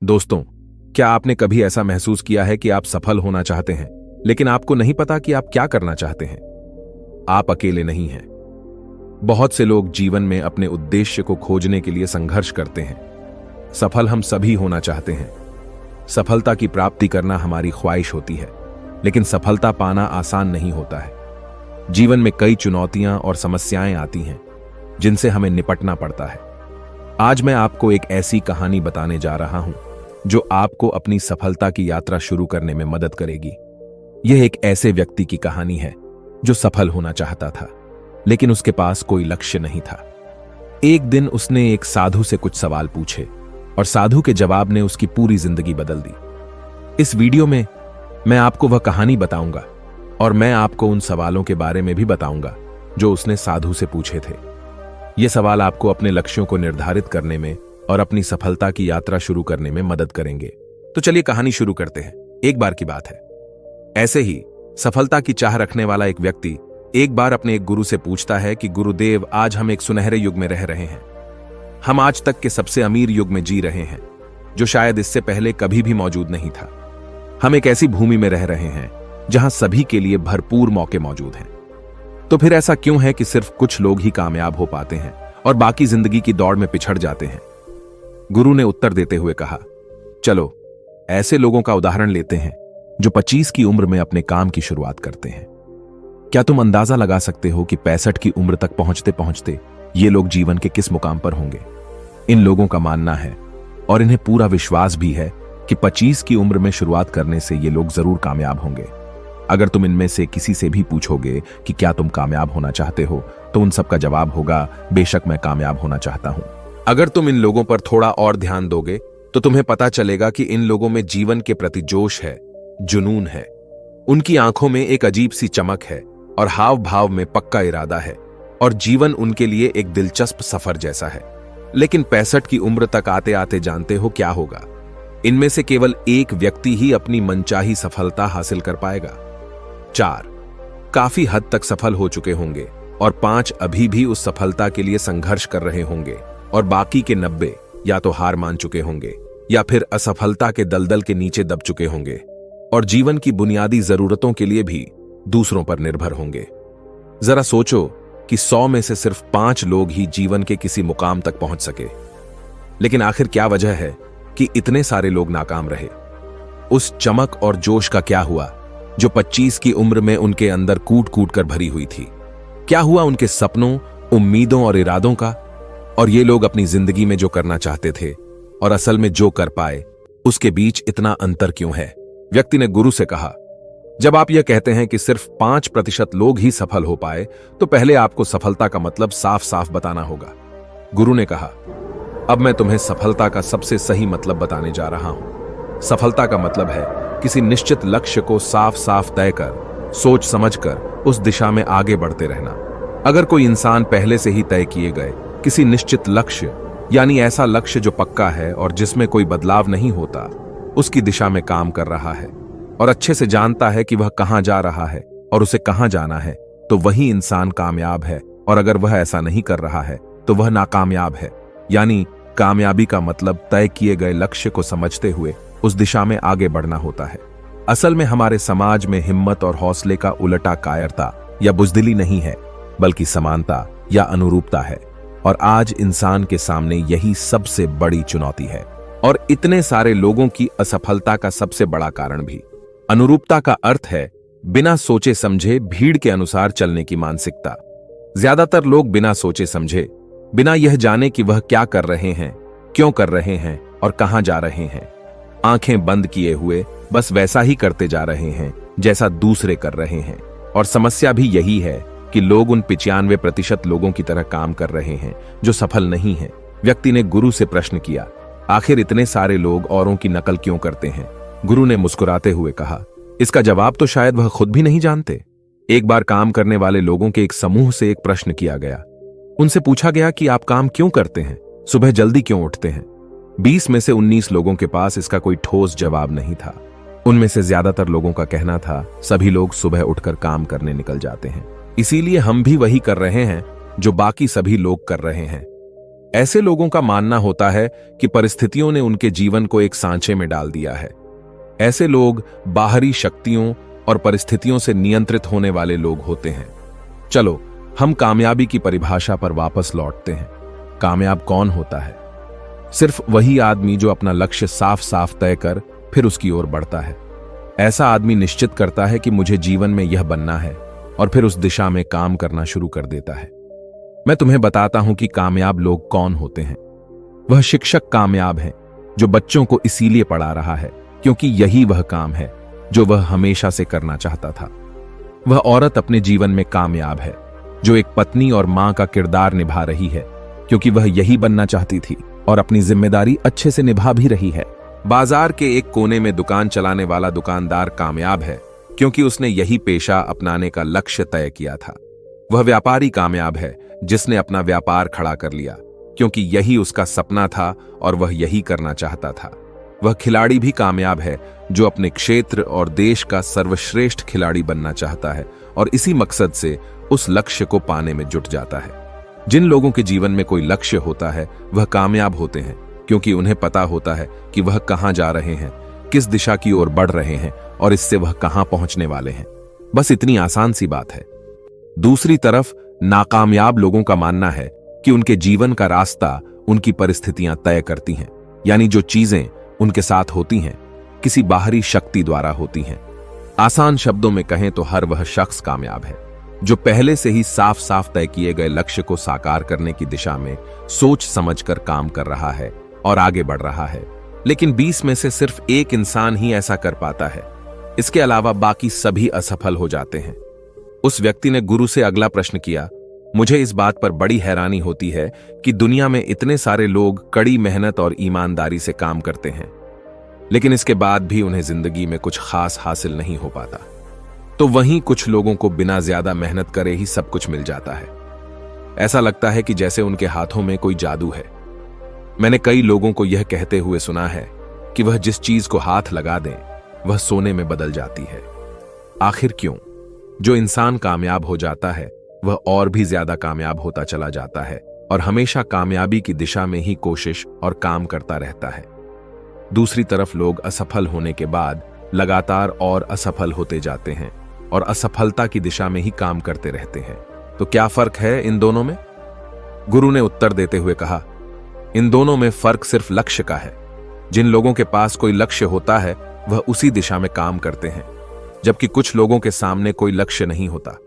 दोस्तों, क्या आपने कभी ऐसा महसूस किया है कि आप सफल होना चाहते हैं, लेकिन आपको नहीं पता कि आप क्या करना चाहते हैं? आप अकेले नहीं हैं। बहुत से लोग जीवन में अपने उद्देश्य को खोजने के लिए संघर्ष करते हैं। सफल हम सभी होना चाहते हैं। सफलता की प्राप्ति करना हमारी ख्वाहिश होती है, लेकिन सफलता पाना आसान नहीं होता है। जीवन में कई चुनौतियां और समस्याएं आती हैं, जिनसे हमें निपटना पड़ता है। आज मैं आपको एक ऐसी कहानी बताने जा रहा हूं जो आपको अपनी सफलता की यात्रा शुरू करने में मदद करेगी। यह एक ऐसे व्यक्ति की कहानी है जो सफल होना चाहता था, लेकिन उसके पास कोई लक्ष्य नहीं था। एक दिन उसने एक साधु से कुछ सवाल पूछे और साधु के जवाब ने उसकी पूरी जिंदगी बदल दी। इस वीडियो में मैं आपको वह कहानी बताऊंगा और मैं आपको उन सवालों के बारे में भी बताऊंगा जो उसने साधु से पूछे थे। ये सवाल आपको अपने लक्ष्यों को निर्धारित करने में और अपनी सफलता की यात्रा शुरू करने में मदद करेंगे। तो चलिए कहानी शुरू करते हैं। एक बार की बात है, ऐसे ही सफलता की चाह रखने वाला एक व्यक्ति एक बार अपने एक गुरु से पूछता है कि गुरुदेव, आज हम एक सुनहरे युग में रह रहे हैं। हम आज तक के सबसे अमीर युग में जी रहे हैं, जो शायद इससे पहले कभी भी मौजूद नहीं था। हम एक ऐसी भूमि में रह रहे हैं जहां सभी के लिए भरपूर मौके मौजूद हैं। तो फिर ऐसा क्यों है कि सिर्फ कुछ लोग ही कामयाब हो पाते हैं और बाकी जिंदगी की दौड़ में पिछड़ जाते हैं? गुरु ने उत्तर देते हुए कहा, चलो ऐसे लोगों का उदाहरण लेते हैं जो 25 की उम्र में अपने काम की शुरुआत करते हैं। क्या तुम अंदाजा लगा सकते हो कि 65 की उम्र तक पहुंचते पहुंचते ये लोग जीवन के किस मुकाम पर होंगे? इन लोगों का मानना है और इन्हें पूरा विश्वास भी है कि 25 की उम्र में शुरुआत करने से ये लोग जरूर कामयाब होंगे। अगर तुम इनमें से किसी से भी पूछोगे कि क्या तुम कामयाब होना चाहते हो, तो उन सबका जवाब होगा, बेशक मैं कामयाब होना चाहता हूं। अगर तुम इन लोगों पर थोड़ा और ध्यान दोगे तो तुम्हें पता चलेगा कि इन लोगों में जीवन के प्रति जोश है, जुनून है। उनकी आंखों में एक अजीब सी चमक है और हाव भाव में पक्का इरादा है, और जीवन उनके लिए एक दिलचस्प सफर जैसा है। लेकिन 65 की उम्र तक आते आते जानते हो क्या होगा? इनमें से केवल एक व्यक्ति ही अपनी मनचाही सफलता हासिल कर पाएगा। 4 काफी हद तक सफल हो चुके होंगे और 5 अभी भी उस सफलता के लिए संघर्ष कर रहे होंगे, और बाकी के 90 या तो हार मान चुके होंगे या फिर असफलता के दलदल के नीचे दब चुके होंगे और जीवन की बुनियादी जरूरतों के लिए भी दूसरों पर निर्भर होंगे। जरा सोचो कि 100 में से सिर्फ 5 लोग ही जीवन के किसी मुकाम तक पहुंच सके। लेकिन आखिर क्या वजह है कि इतने सारे लोग नाकाम रहे? उस चमक और जोश का क्या हुआ जो 25 की उम्र में उनके अंदर कूट कूट कर भरी हुई थी? क्या हुआ उनके सपनों, उम्मीदों और इरादों का? और ये लोग अपनी जिंदगी में जो करना चाहते थे और असल में जो कर पाए, उसके बीच इतना अंतर क्यों है? व्यक्ति ने गुरु से कहा, जब आप यह कहते हैं कि सिर्फ 5% लोग ही सफल हो पाए, तो पहले आपको सफलता का मतलब साफ साफ बताना होगा। गुरु ने कहा, अब मैं तुम्हें सफलता का सबसे सही मतलब बताने जा रहा हूं। सफलता का मतलब है किसी निश्चित लक्ष्य को साफ साफ तय कर, सोच समझकर उस दिशा में आगे बढ़ते रहना। अगर कोई इंसान पहले से ही तय किए गए किसी निश्चित लक्ष्य, यानी ऐसा लक्ष्य जो पक्का है और जिसमें कोई बदलाव नहीं होता, उसकी दिशा में काम कर रहा है और अच्छे से जानता है कि वह कहां जा रहा है और उसे कहां जाना है, तो वही इंसान कामयाब है। और अगर वह ऐसा नहीं कर रहा है तो वह नाकामयाब है। यानी कामयाबी का मतलब तय किए गए लक्ष्य को समझते हुए उस दिशा में आगे बढ़ना होता है। असल में हमारे समाज में हिम्मत और हौसले का उलटा कायरता या बुजदिली नहीं है, बल्कि समानता या अनुरूपता है। और आज इंसान के सामने यही सबसे बड़ी चुनौती है, और इतने सारे लोगों की असफलता का सबसे बड़ा कारण भी। अनुरूपता का अर्थ है बिना सोचे समझे भीड़ के अनुसार चलने की मानसिकता। ज्यादातर लोग बिना सोचे समझे, बिना यह जाने कि वह क्या कर रहे हैं, क्यों कर रहे हैं और कहां जा रहे हैं, आंखें बंद किए हुए बस वैसा ही करते जा रहे हैं जैसा दूसरे कर रहे हैं। और समस्या भी यही है कि लोग उन 95% लोगों की तरह काम कर रहे हैं जो सफल नहीं हैं। व्यक्ति ने गुरु से प्रश्न किया, आखिर इतने सारे लोग औरों की नकल क्यों करते हैं? गुरु ने मुस्कुराते हुए कहा, इसका जवाब तो शायद वह खुद भी नहीं जानते। एक बार काम करने वाले लोगों के एक समूह से एक प्रश्न किया गया। उनसे पूछा गया कि आप काम क्यों करते हैं, सुबह जल्दी क्यों उठते हैं? 20 में से 19 लोगों के पास इसका कोई ठोस जवाब नहीं था। उनमें से ज्यादातर लोगों का कहना था, सभी लोग सुबह उठकर काम करने निकल जाते हैं, इसीलिए हम भी वही कर रहे हैं जो बाकी सभी लोग कर रहे हैं। ऐसे लोगों का मानना होता है कि परिस्थितियों ने उनके जीवन को एक सांचे में डाल दिया है। ऐसे लोग बाहरी शक्तियों और परिस्थितियों से नियंत्रित होने वाले लोग होते हैं। चलो हम कामयाबी की परिभाषा पर वापस लौटते हैं। कामयाब कौन होता है? सिर्फ वही आदमी जो अपना लक्ष्य साफ साफ तय कर फिर उसकी ओर बढ़ता है। ऐसा आदमी निश्चित करता है कि मुझे जीवन में यह बनना है और फिर उस दिशा में काम करना शुरू कर देता है। मैं तुम्हें बताता हूं कि कामयाब लोग कौन होते हैं। वह शिक्षक कामयाब है जो बच्चों को इसीलिए पढ़ा रहा है क्योंकि यही वह काम है जो वह हमेशा से करना चाहता था। वह औरत अपने जीवन में कामयाब है जो एक पत्नी और मां का किरदार निभा रही है क्योंकि वह यही बनना चाहती थी और अपनी जिम्मेदारी अच्छे से निभा भी रही है। बाजार के एक कोने में दुकान चलाने वाला दुकानदार कामयाब है क्योंकि उसने यही पेशा अपनाने का लक्ष्य तय किया था। वह व्यापारी कामयाब है जिसने अपना व्यापार खड़ा कर लिया क्योंकि यही उसका सपना था और वह यही करना चाहता था। वह खिलाड़ी भी कामयाब है जो अपने क्षेत्र और देश का सर्वश्रेष्ठ खिलाड़ी बनना चाहता है और इसी मकसद से उस लक्ष्य को पाने में जुट जाता है। जिन लोगों के जीवन में कोई लक्ष्य होता है वह कामयाब होते हैं क्योंकि उन्हें पता होता है कि वह कहां जा रहे हैं, किस दिशा की ओर बढ़ रहे हैं और इससे वह कहां पहुंचने वाले हैं। बस इतनी आसान सी बात है। दूसरी तरफ नाकामयाब लोगों का मानना है कि उनके जीवन का रास्ता उनकी परिस्थितियां तय करती हैं, यानी जो चीजें उनके साथ होती हैं किसी बाहरी शक्ति द्वारा होती हैं। आसान शब्दों में कहें तो हर वह शख्स कामयाब है जो पहले से ही साफ साफ तय किए गए लक्ष्य को साकार करने की दिशा में सोच समझकर काम कर रहा है और आगे बढ़ रहा है। लेकिन 20 में से सिर्फ एक इंसान ही ऐसा कर पाता है। इसके अलावा बाकी सभी असफल हो जाते हैं। उस व्यक्ति ने गुरु से अगला प्रश्न किया, मुझे इस बात पर बड़ी हैरानी होती है कि दुनिया में इतने सारे लोग कड़ी मेहनत और ईमानदारी से काम करते हैं लेकिन इसके बाद भी उन्हें जिंदगी में कुछ खास हासिल नहीं हो पाता। तो वहीं कुछ लोगों को बिना ज्यादा मेहनत करे ही सब कुछ मिल जाता है। ऐसा लगता है कि जैसे उनके हाथों में कोई जादू है। मैंने कई लोगों को यह कहते हुए सुना है कि वह जिस चीज को हाथ लगा दें वह सोने में बदल जाती है। आखिर क्यों? जो इंसान कामयाब हो जाता है वह और भी ज्यादा कामयाब होता चला जाता है और हमेशा कामयाबी की दिशा में ही कोशिश और काम करता रहता है। दूसरी तरफ लोग असफल होने के बाद लगातार और असफल होते जाते हैं और असफलता की दिशा में ही काम करते रहते हैं। तो क्या फर्क है इन दोनों में? गुरु ने उत्तर देते हुए कहा, इन दोनों में फर्क सिर्फ लक्ष्य का है। जिन लोगों के पास कोई लक्ष्य होता है वह उसी दिशा में काम करते हैं, जबकि कुछ लोगों के सामने कोई लक्ष्य नहीं होता।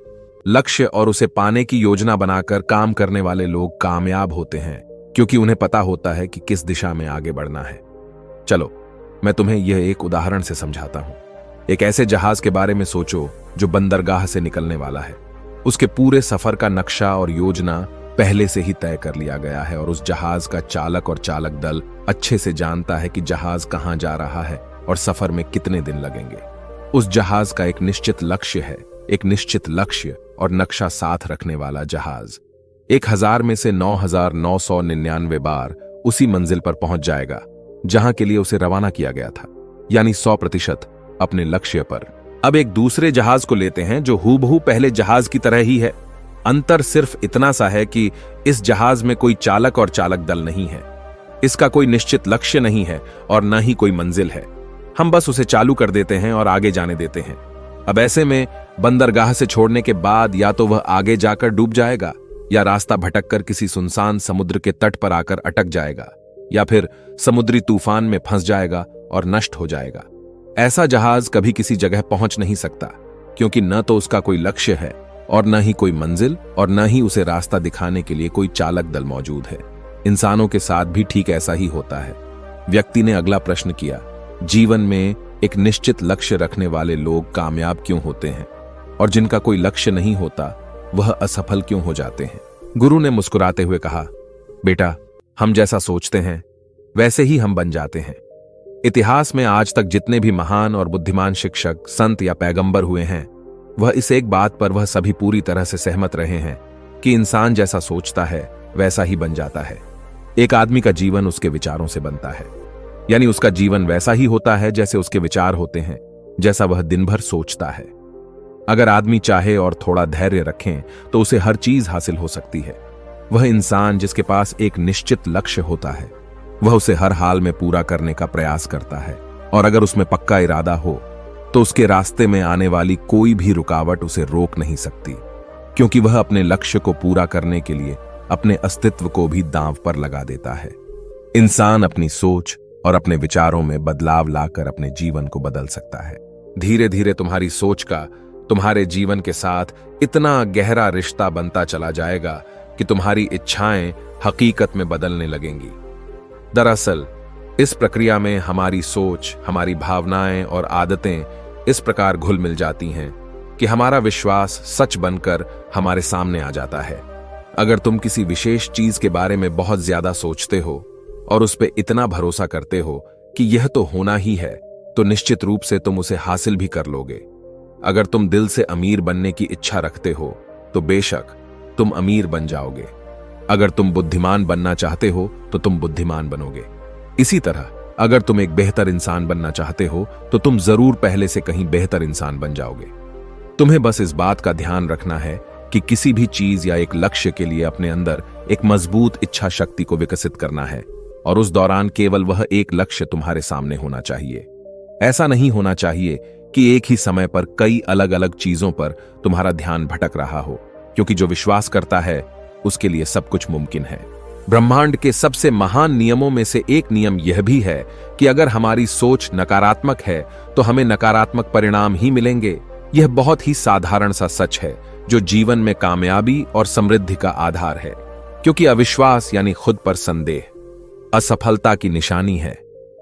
लक्ष्य और उसे पाने की योजना बनाकर काम करने वाले लोग कामयाब होते हैं क्योंकि उन्हें पता होता है कि किस दिशा में आगे बढ़ना है। चलो मैं तुम्हें यह एक उदाहरण से समझाता हूं। एक ऐसे जहाज के बारे में सोचो जो बंदरगाह से निकलने वाला है। उसके पूरे सफर का नक्शा और योजना पहले से ही तय कर लिया गया है और उस जहाज का चालक और चालक दल अच्छे से जानता है कि जहाज कहां जा रहा है और सफर में कितने दिन लगेंगे। उस जहाज का एक निश्चित लक्ष्य है, एक निश्चित लक्ष्य और नक्शा साथ रखने वाला जहाज 1000 में से 9999 बार उसी मंजिल पर पहुंच जाएगा जहां के लिए उसे रवाना किया गया था, यानी 100% अपने लक्ष्य पर। अब एक दूसरे जहाज को लेते हैं जो हूबहू पहले जहाज की तरह ही है। अंतर सिर्फ इतना सा है कि इस जहाज में कोई चालक और चालक दल नहीं है, इसका कोई निश्चित लक्ष्य नहीं है और न ही कोई मंजिल है। हम बस उसे चालू कर देते हैं और आगे जाने देते हैं। अब ऐसे में बंदरगाह से छोड़ने के बाद या तो वह आगे जाकर डूब जाएगा या रास्ता भटककर किसी सुनसान समुद्र के तट पर आकर अटक जाएगा या फिर समुद्री तूफान में फंस जाएगा और नष्ट हो जाएगा। ऐसा जहाज कभी किसी जगह पहुंच नहीं सकता क्योंकि न तो उसका कोई लक्ष्य है और न ही कोई मंजिल और न ही उसे रास्ता दिखाने के लिए कोई चालक दल मौजूद है। इंसानों के साथ भी ठीक ऐसा ही होता है। व्यक्ति ने अगला प्रश्न किया, जीवन में एक निश्चित लक्ष्य रखने वाले लोग कामयाब क्यों होते हैं और जिनका कोई लक्ष्य नहीं होता वह असफल क्यों हो जाते हैं? गुरु ने मुस्कुराते हुए कहा, बेटा, हम जैसा सोचते हैं वैसे ही हम बन जाते हैं। इतिहास में आज तक जितने भी महान और बुद्धिमान शिक्षक, संत या पैगंबर हुए हैं वह इस एक बात पर वह सभी पूरी तरह से सहमत रहे हैं कि इंसान जैसा सोचता है वैसा ही बन जाता है। एक आदमी का जीवन उसके विचारों से बनता है, यानी उसका जीवन वैसा ही होता है जैसे उसके विचार होते हैं, जैसा वह दिन भर सोचता है। अगर आदमी चाहे और थोड़ा धैर्य रखें तो उसे हर चीज हासिल हो सकती है। वह इंसान जिसके पास एक निश्चित लक्ष्य होता है, वह उसे हर हाल में पूरा करने का प्रयास करता है, और अगर उसमें पक्का इरादा हो तो उसके रास्ते में आने वाली कोई भी रुकावट उसे रोक नहीं सकती, क्योंकि वह अपने लक्ष्य को पूरा करने के लिए अपने अस्तित्व को भी दांव पर लगा देता है। इंसान अपनी सोच और अपने विचारों में बदलाव लाकर अपने जीवन को बदल सकता है। धीरे धीरे तुम्हारी सोच का तुम्हारे जीवन के साथ इतना गहरा रिश्ता बनता चला जाएगा कि तुम्हारी इच्छाएं हकीकत में बदलने लगेंगी। दरअसल इस प्रक्रिया में हमारी सोच, हमारी भावनाएं और आदतें इस प्रकार घुल मिल जाती हैं कि हमारा विश्वास सच बनकर हमारे सामने आ जाता है। अगर तुम किसी विशेष चीज के बारे में बहुत ज्यादा सोचते हो और उस पर इतना भरोसा करते हो कि यह तो होना ही है, तो निश्चित रूप से तुम उसे हासिल भी कर लोगे। अगर तुम दिल से अमीर बनने की इच्छा रखते हो तो बेशक तुम अमीर बन जाओगे। अगर तुम बुद्धिमान बनना चाहते हो तो तुम बुद्धिमान बनोगे। इसी तरह अगर तुम एक बेहतर इंसान बनना चाहते हो तो तुम जरूर पहले से कहीं बेहतर इंसान बन जाओगे। तुम्हें बस इस बात का ध्यान रखना है कि किसी भी चीज या एक लक्ष्य के लिए अपने अंदर एक मजबूत इच्छा शक्ति को विकसित करना है, और उस दौरान केवल वह एक लक्ष्य तुम्हारे सामने होना चाहिए। ऐसा नहीं होना चाहिए कि एक ही समय पर कई अलग अलग चीजों पर तुम्हारा ध्यान भटक रहा हो, क्योंकि जो विश्वास करता है उसके लिए सब कुछ मुमकिन है। ब्रह्मांड के सबसे महान नियमों में से एक नियम यह भी है कि अगर हमारी सोच नकारात्मक है तो हमें नकारात्मक परिणाम ही मिलेंगे। यह बहुत ही साधारण सा सच है जो जीवन में कामयाबी और समृद्धि का आधार है, क्योंकि अविश्वास यानी खुद पर संदेह असफलता की निशानी है।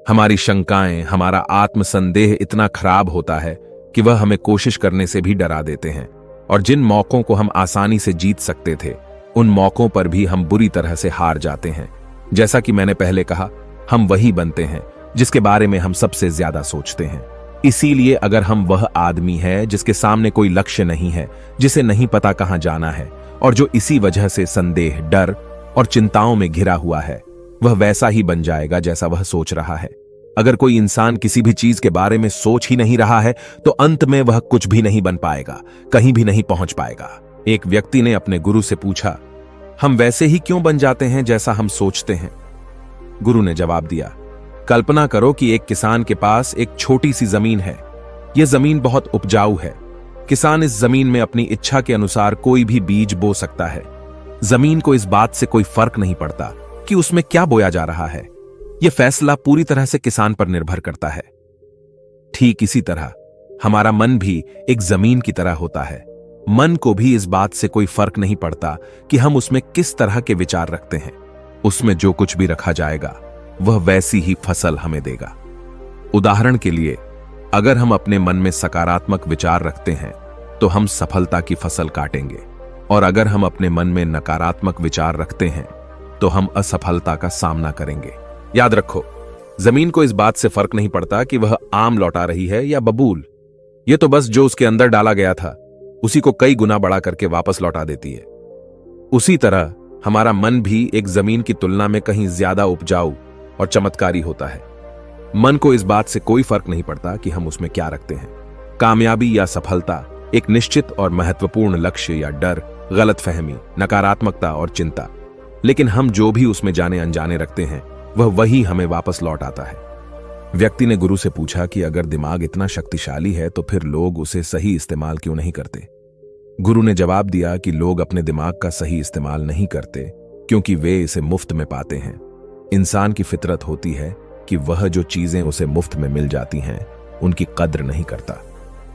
हमारी शंकाएं, हमारा आत्मसंदेह इतना खराब होता है कि वह हमें कोशिश करने से भी डरा देते हैं, और जिन मौकों को हम आसानी से जीत सकते थे उन मौकों पर भी हम बुरी तरह से हार जाते हैं। जैसा कि मैंने पहले कहा, हम वही बनते हैं जिसके बारे में हम सबसे ज्यादा सोचते हैं। इसीलिए अगर हम वह आदमी है जिसके सामने कोई लक्ष्य नहीं है, जिसे नहीं पता कहां जाना है, और जो इसी वजह से संदेह, डर और चिंताओं में घिरा हुआ है, वह वैसा ही बन जाएगा जैसा वह सोच रहा है। अगर कोई इंसान किसी भी चीज के बारे में सोच ही नहीं रहा है तो अंत में वह कुछ भी नहीं बन पाएगा, कहीं भी नहीं पहुंच पाएगा। एक व्यक्ति ने अपने गुरु से पूछा, हम वैसे ही क्यों बन जाते हैं जैसा हम सोचते हैं? गुरु ने जवाब दिया, कल्पना करो कि एक किसान के पास एक छोटी सी जमीन है। यह जमीन बहुत उपजाऊ है। किसान इस जमीन में अपनी इच्छा के अनुसार कोई भी बीज बो सकता है। जमीन को इस बात से कोई फर्क नहीं पड़ता कि उसमें क्या बोया जा रहा है। यह फैसला पूरी तरह से किसान पर निर्भर करता है। ठीक इसी तरह हमारा मन भी एक जमीन की तरह होता है। मन को भी इस बात से कोई फर्क नहीं पड़ता कि हम उसमें किस तरह के विचार रखते हैं। उसमें जो कुछ भी रखा जाएगा वह वैसी ही फसल हमें देगा। उदाहरण के लिए, अगर हम अपने मन में सकारात्मक विचार रखते हैं तो हम सफलता की फसल काटेंगे, और अगर हम अपने मन में नकारात्मक विचार रखते हैं तो हम असफलता का सामना करेंगे। याद रखो, जमीन को इस बात से फर्क नहीं पड़ता कि वह आम लौटा रही है या बबूल। यह तो बस जो उसके अंदर डाला गया था उसी को कई गुना बड़ा करके वापस लौटा देती है। उसी तरह हमारा मन भी एक जमीन की तुलना में कहीं ज्यादा उपजाऊ और चमत्कारी होता है। मन को इस बात से कोई फर्क नहीं पड़ता कि हम उसमें क्या रखते हैं, कामयाबी या सफलता, एक निश्चित और महत्वपूर्ण लक्ष्य या डर, गलतफहमी, नकारात्मकता और चिंता। लेकिन हम जो भी उसमें जाने अनजाने रखते हैं वह वही हमें वापस लौट आता है। व्यक्ति ने गुरु से पूछा कि अगर दिमाग इतना शक्तिशाली है तो फिर लोग उसे सही इस्तेमाल क्यों नहीं करते? गुरु ने जवाब दिया कि लोग अपने दिमाग का सही इस्तेमाल नहीं करते क्योंकि वे इसे मुफ्त में पाते हैं। इंसान की फितरत होती है कि वह जो चीजें उसे मुफ्त में मिल जाती हैं उनकी कद्र नहीं करता।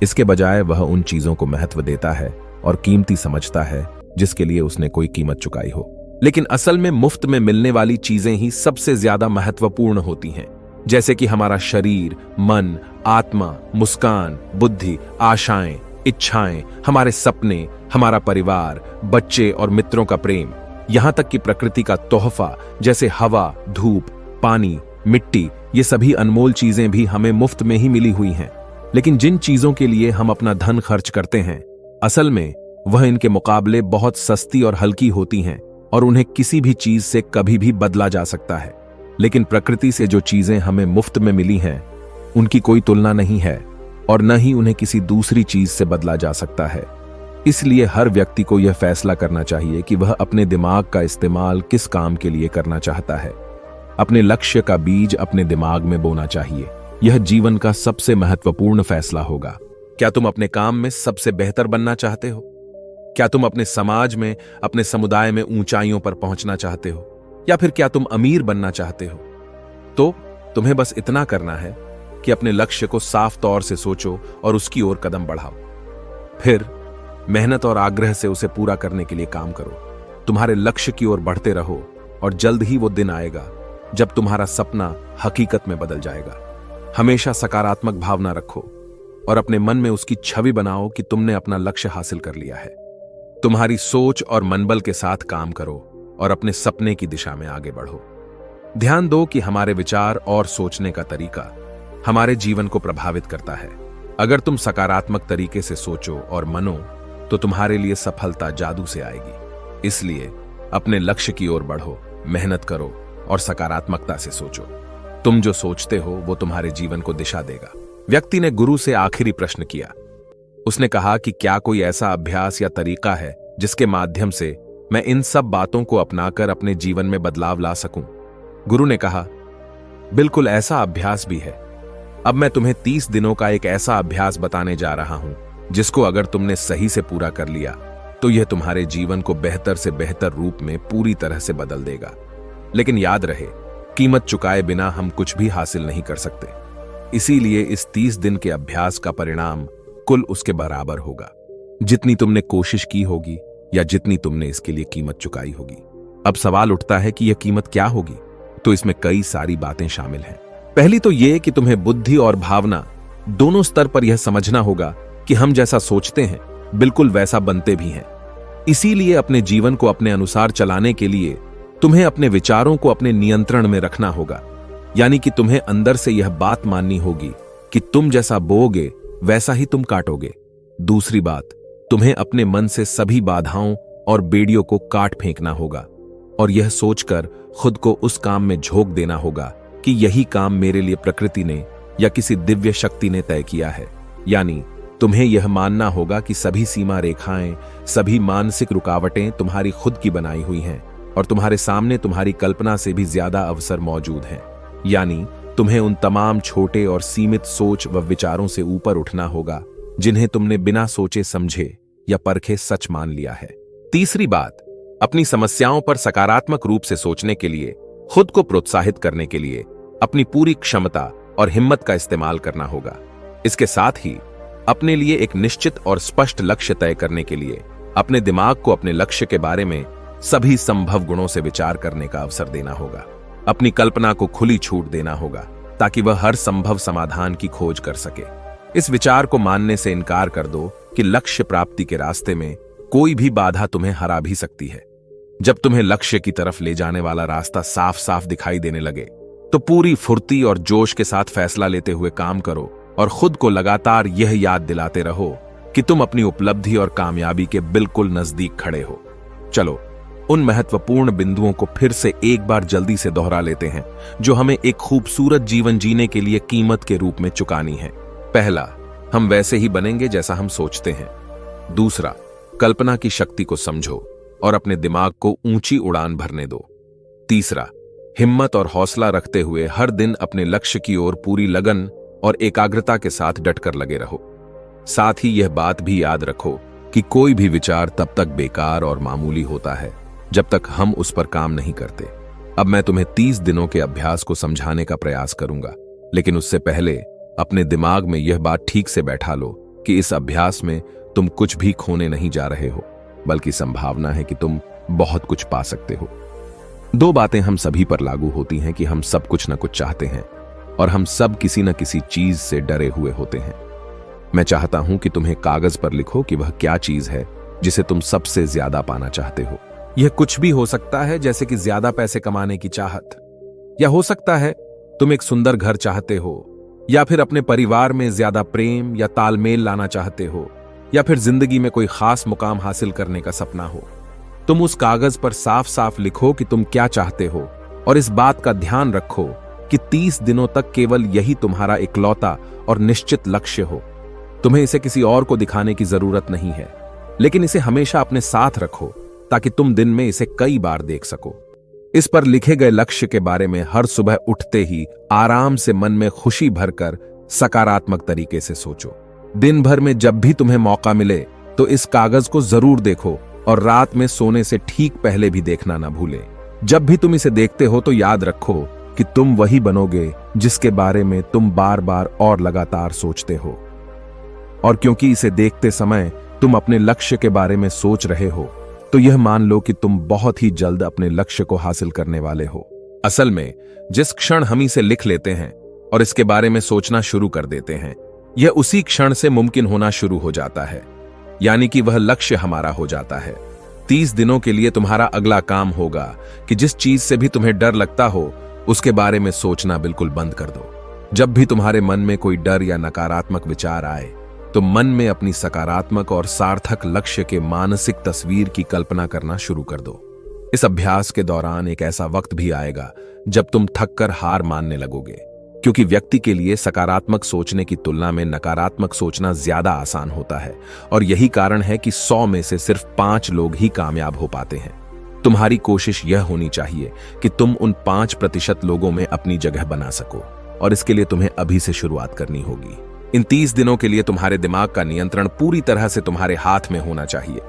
इसके बजाय वह उन चीजों को महत्व देता है और कीमती समझता है जिसके लिए उसने कोई कीमत चुकाई हो। लेकिन असल में मुफ्त में मिलने वाली चीजें ही सबसे ज्यादा महत्वपूर्ण होती हैं, जैसे कि हमारा शरीर, मन, आत्मा, मुस्कान, बुद्धि, आशाएं, इच्छाएं, हमारे सपने, हमारा परिवार, बच्चे और मित्रों का प्रेम, यहां तक कि प्रकृति का तोहफा जैसे हवा, धूप, पानी, मिट्टी, ये सभी अनमोल चीजें भी हमें मुफ्त में ही मिली हुई हैं। लेकिन जिन चीजों के लिए हम अपना धन खर्च करते हैं, असल में वह इनके मुकाबले बहुत सस्ती और हल्की होती हैं और उन्हें किसी भी चीज से कभी भी बदला जा सकता है। लेकिन प्रकृति से जो चीजें हमें मुफ्त में मिली हैं, उनकी कोई तुलना नहीं है और न ही उन्हें किसी दूसरी चीज से बदला जा सकता है। इसलिए हर व्यक्ति को यह फैसला करना चाहिए कि वह अपने दिमाग का इस्तेमाल किस काम के लिए करना चाहता है। अपने लक्ष्य का बीज अपने दिमाग में बोना चाहिए। यह जीवन का सबसे महत्वपूर्ण फैसला होगा। क्या तुम अपने काम में सबसे बेहतर बनना चाहते हो? क्या तुम अपने समाज में, अपने समुदाय में ऊंचाइयों पर पहुंचना चाहते हो? या फिर क्या तुम अमीर बनना चाहते हो? तो तुम्हें बस इतना करना है कि अपने लक्ष्य को साफ तौर से सोचो और उसकी ओर कदम बढ़ाओ। फिर मेहनत और आग्रह से उसे पूरा करने के लिए काम करो। तुम्हारे लक्ष्य की ओर बढ़ते रहो और जल्द ही वो दिन आएगा जब तुम्हारा सपना हकीकत में बदल जाएगा। हमेशा सकारात्मक भावना रखो और अपने मन में उसकी छवि बनाओ कि तुमने अपना लक्ष्य हासिल कर लिया है। तुम्हारी सोच और मनबल के साथ काम करो और अपने सपने की दिशा में आगे बढ़ो। ध्यान दो कि हमारे विचार और सोचने का तरीका हमारे जीवन को प्रभावित करता है। अगर तुम सकारात्मक तरीके से सोचो और मनो तो तुम्हारे लिए सफलता जादू से आएगी। इसलिए अपने लक्ष्य की ओर बढ़ो, मेहनत करो और सकारात्मकता से सोचो। तुम जो सोचते हो वो तुम्हारे जीवन को दिशा देगा। व्यक्ति ने गुरु से आखिरी प्रश्न किया। उसने कहा कि क्या कोई ऐसा अभ्यास या तरीका है जिसके माध्यम से मैं इन सब बातों को अपनाकर अपने जीवन में बदलाव ला सकूं? गुरु ने कहा, बिल्कुल ऐसा अभ्यास भी है। अब मैं तुम्हें 30 दिनों का एक ऐसा अभ्यास बताने जा रहा हूं जिसको अगर तुमने सही से पूरा कर लिया तो यह तुम्हारे जीवन को बेहतर से बेहतर रूप में पूरी तरह से बदल देगा। लेकिन याद रहे, कीमत चुकाए बिना हम कुछ भी हासिल नहीं कर सकते। इसीलिए इस 30 दिन के अभ्यास का परिणाम कुल उसके बराबर होगा जितनी तुमने कोशिश की होगी या जितनी तुमने इसके लिए कीमत चुकाई होगी। अब सवाल उठता है कि यह कीमत क्या होगी? तो इसमें कई सारी बातें शामिल हैं। पहली तो यह कि तुम्हें बुद्धि और भावना दोनों स्तर पर यह समझना होगा कि हम जैसा सोचते हैं बिल्कुल वैसा बनते भी हैं। इसीलिए अपने जीवन को अपने अनुसार चलाने के लिए तुम्हें अपने विचारों को अपने नियंत्रण में रखना होगा। यानी कि तुम्हें अंदर से यह बात माननी होगी कि तुम जैसा बोओगे वैसा ही तुम काटोगे। दूसरी बात, तुम्हें अपने मन से सभी बाधाओं और बेड़ियों को काट फेंकना होगा और यह सोचकर खुद को उस काम में झोंक देना होगा कि यही काम मेरे लिए प्रकृति ने या किसी दिव्य शक्ति ने तय किया है। यानी तुम्हें यह मानना होगा कि सभी सीमा रेखाएं, सभी मानसिक रुकावटें तुम्हारी खुद की बनाई हुई हैं और तुम्हारे सामने तुम्हारी कल्पना से भी ज्यादा अवसर मौजूद हैं। यानी तुम्हें उन तमाम छोटे और सीमित सोच व विचारों से ऊपर उठना होगा जिन्हें तुमने बिना सोचे समझे या परखे सच मान लिया है। तीसरी बात, अपनी समस्याओं पर सकारात्मक रूप से सोचने के लिए, खुद को प्रोत्साहित करने के लिए अपनी पूरी क्षमता और हिम्मत का इस्तेमाल करना होगा। इसके साथ ही अपने लिए एक निश्चित और स्पष्ट लक्ष्य तय करने के लिए अपने दिमाग को अपने लक्ष्य के बारे में सभी संभव गुणों से विचार करने का अवसर देना होगा। अपनी कल्पना को खुली छूट देना होगा ताकि वह हर संभव समाधान की खोज कर सके। इस विचार को मानने से इनकार कर दो कि लक्ष्य प्राप्ति के रास्ते में कोई भी बाधा तुम्हें हरा भी सकती है। जब तुम्हें लक्ष्य की तरफ ले जाने वाला रास्ता साफ साफ दिखाई देने लगे तो पूरी फुर्ती और जोश के साथ फैसला लेते हुए काम करो और खुद को लगातार यह याद दिलाते रहो कि तुम अपनी उपलब्धि और कामयाबी के बिल्कुल नजदीक खड़े हो। चलो उन महत्वपूर्ण बिंदुओं को फिर से एक बार जल्दी से दोहरा लेते हैं जो हमें एक खूबसूरत जीवन जीने के लिए कीमत के रूप में चुकानी है। पहला, हम वैसे ही बनेंगे जैसा हम सोचते हैं। दूसरा, कल्पना की शक्ति को समझो और अपने दिमाग को ऊंची उड़ान भरने दो। तीसरा, हिम्मत और हौसला रखते हुए हर दिन अपने लक्ष्य की ओर पूरी लगन और एकाग्रता के साथ डटकर लगे रहो। साथ ही यह बात भी याद रखो कि कोई भी विचार तब तक बेकार और मामूली होता है जब तक हम उस पर काम नहीं करते। अब मैं तुम्हें 30 दिनों के अभ्यास को समझाने का प्रयास करूंगा, लेकिन उससे पहले अपने दिमाग में यह बात ठीक से बैठा लो कि इस अभ्यास में तुम कुछ भी खोने नहीं जा रहे हो, बल्कि संभावना है कि तुम बहुत कुछ पा सकते हो। 2 बातें हम सभी पर लागू होती हैं कि हम सब कुछ न कुछ चाहते हैं और हम सब किसी न किसी चीज से डरे हुए होते हैं। मैं चाहता हूं कि तुम्हें कागज पर लिखो कि वह क्या चीज है जिसे तुम सबसे ज्यादा पाना चाहते हो। यह कुछ भी हो सकता है, जैसे कि ज्यादा पैसे कमाने की चाहत, या हो सकता है तुम एक सुंदर घर चाहते हो, या फिर अपने परिवार में ज्यादा प्रेम या तालमेल लाना चाहते हो, या फिर जिंदगी में कोई खास मुकाम हासिल करने का सपना हो। तुम उस कागज पर साफ साफ लिखो कि तुम क्या चाहते हो और इस बात का ध्यान रखो कि 30 दिनों तक केवल यही तुम्हारा इकलौता और निश्चित लक्ष्य हो। तुम्हें इसे किसी और को दिखाने की जरूरत नहीं है। लेकिन इसे हमेशा अपने साथ रखो ताकि तुम दिन में इसे कई बार देख सको। इस पर लिखे गए लक्ष्य के बारे में हर सुबह उठते ही आराम से मन में खुशी भरकर सकारात्मक तरीके से सोचो। दिन भर में जब भी तुम्हें मौका मिले तो इस कागज को जरूर देखो और रात में सोने से ठीक पहले भी देखना ना भूले। जब भी तुम इसे देखते हो तो याद रखो कि तुम वही बनोगे जिसके बारे में तुम बार बार और लगातार सोचते हो। और क्योंकि इसे देखते समय तुम अपने लक्ष्य के बारे में सोच रहे हो, तो यह मान लो कि तुम बहुत ही जल्द अपने लक्ष्य को हासिल करने वाले हो। असल में जिस क्षण हम इसे लिख लेते हैं और इसके बारे में सोचना शुरू कर देते हैं, यह उसी क्षण से मुमकिन होना शुरू हो जाता है, यानी कि वह लक्ष्य हमारा हो जाता है। 30 दिनों के लिए तुम्हारा अगला काम होगा कि जिस चीज से भी तुम्हें डर लगता हो उसके बारे में सोचना बिल्कुल बंद कर दो। जब भी तुम्हारे मन में कोई डर या नकारात्मक विचार आए तो मन में अपनी सकारात्मक और सार्थक लक्ष्य के मानसिक तस्वीर की कल्पना करना शुरू कर दो। इस अभ्यास के दौरान एक ऐसा वक्त भी आएगा जब तुम थककर हार मानने लगोगे, क्योंकि व्यक्ति के लिए सकारात्मक सोचने की तुलना में नकारात्मक सोचना ज्यादा आसान होता है। और यही कारण है कि 100 में से सिर्फ 5 लोग ही कामयाब हो पाते हैं। तुम्हारी कोशिश यह होनी चाहिए कि तुम उन 5% लोगों में अपनी जगह बना सको, और इसके लिए तुम्हें अभी से शुरुआत करनी होगी। इन 30 दिनों के लिए तुम्हारे दिमाग का नियंत्रण पूरी तरह से तुम्हारे हाथ में होना चाहिए।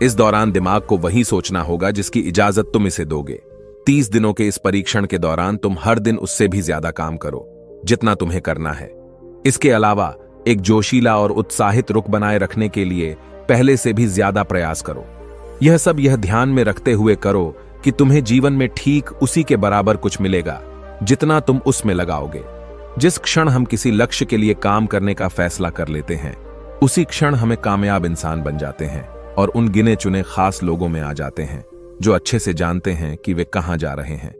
इस दौरान दिमाग को वही सोचना होगा जिसकी इजाजत तुम इसे दोगे। 30 दिनों के इस परीक्षण के दौरान तुम हर दिन उससे भी ज्यादा काम करो जितना तुम्हें करना है। इसके अलावा एक जोशीला और उत्साहित रुख बनाए रखने के लिए पहले से भी ज्यादा प्रयास करो। यह सब यह ध्यान में रखते हुए करो कि तुम्हें जीवन में ठीक उसी के बराबर कुछ मिलेगा जितना तुम उसमें लगाओगे। जिस क्षण हम किसी लक्ष्य के लिए काम करने का फैसला कर लेते हैं, उसी क्षण हमें कामयाब इंसान बन जाते हैं और उन गिने चुने खास लोगों में आ जाते हैं जो अच्छे से जानते हैं कि वे कहां जा रहे हैं।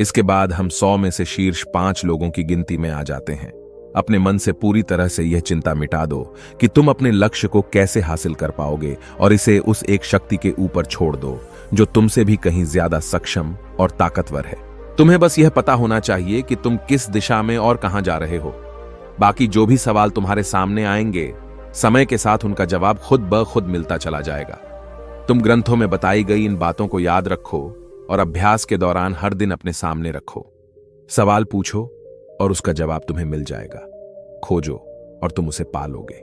इसके बाद हम 100 में से शीर्ष 5 लोगों की गिनती में आ जाते हैं। अपने मन से पूरी तरह से यह चिंता मिटा दो कि तुम अपने लक्ष्य को कैसे हासिल कर पाओगे और इसे उस एक शक्ति के ऊपर छोड़ दो जो तुमसे भी कहीं ज्यादा सक्षम और ताकतवर है। तुम्हें बस यह पता होना चाहिए कि तुम किस दिशा में और कहां जा रहे हो। बाकी जो भी सवाल तुम्हारे सामने आएंगे, समय के साथ उनका जवाब खुद ब खुद मिलता चला जाएगा। तुम ग्रंथों में बताई गई इन बातों को याद रखो और अभ्यास के दौरान हर दिन अपने सामने रखो। सवाल पूछो और उसका जवाब तुम्हें मिल जाएगा। खोजो और तुम उसे पालोगे।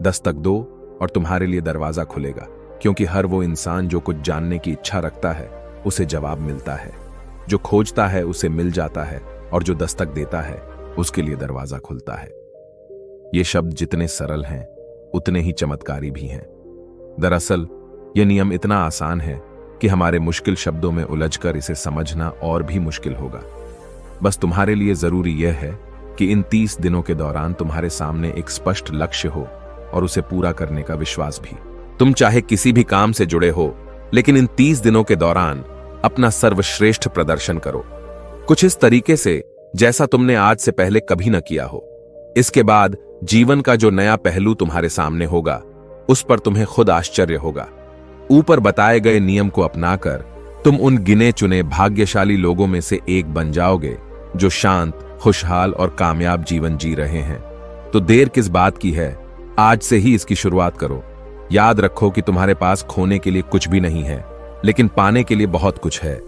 दस्तक दो और तुम्हारे लिए दरवाजा खुलेगा, क्योंकि हर वो इंसान जो कुछ जानने की इच्छा रखता है उसे जवाब मिलता है। जो खोजता है उसे मिल जाता है, और जो दस्तक देता है उसके लिए दरवाजा खुलता है। ये शब्द जितने सरल हैं उतने ही चमत्कारी भी हैं। दरअसल यह नियम इतना आसान है कि हमारे मुश्किल शब्दों में उलझकर इसे समझना और भी मुश्किल होगा। बस तुम्हारे लिए जरूरी यह है कि इन 30 दिनों के दौरान तुम्हारे सामने एक स्पष्ट लक्ष्य हो और उसे पूरा करने का विश्वास भी। तुम चाहे किसी भी काम से जुड़े हो, लेकिन इन 30 दिनों के दौरान अपना सर्वश्रेष्ठ प्रदर्शन करो, कुछ इस तरीके से जैसा तुमने आज से पहले कभी न किया हो। इसके बाद जीवन का जो नया पहलू तुम्हारे सामने होगा उस पर तुम्हें खुद आश्चर्य होगा। ऊपर बताए गए नियम को अपनाकर तुम उन गिने चुने भाग्यशाली लोगों में से एक बन जाओगे जो शांत, खुशहाल और कामयाब जीवन जी रहे हैं। तो देर किस बात की है, आज से ही इसकी शुरुआत करो। याद रखो कि तुम्हारे पास खोने के लिए कुछ भी नहीं है, लेकिन पाने के लिए बहुत कुछ है,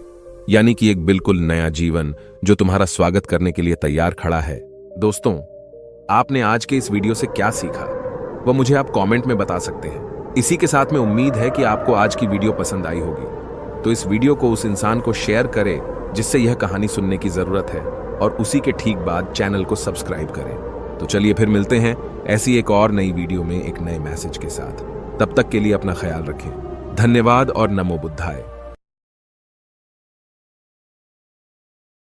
यानी कि एक बिल्कुल नया जीवन जो तुम्हारा स्वागत करने के लिए तैयार खड़ा है। दोस्तों, आपने आज के इस वीडियो से क्या सीखा वह मुझे आप कमेंट में बता सकते हैं। इसी के साथ में उम्मीद है कि आपको आज की वीडियो पसंद आई होगी। तो इस वीडियो को उस इंसान को शेयर करें जिससे यह कहानी सुनने की जरूरत है, और उसी के ठीक बाद चैनल को सब्सक्राइब करें। तो चलिए फिर मिलते हैं ऐसी एक और नई वीडियो में एक नए मैसेज के साथ। तब तक के लिए अपना ख्याल रखें। धन्यवाद और नमो बुद्धाय।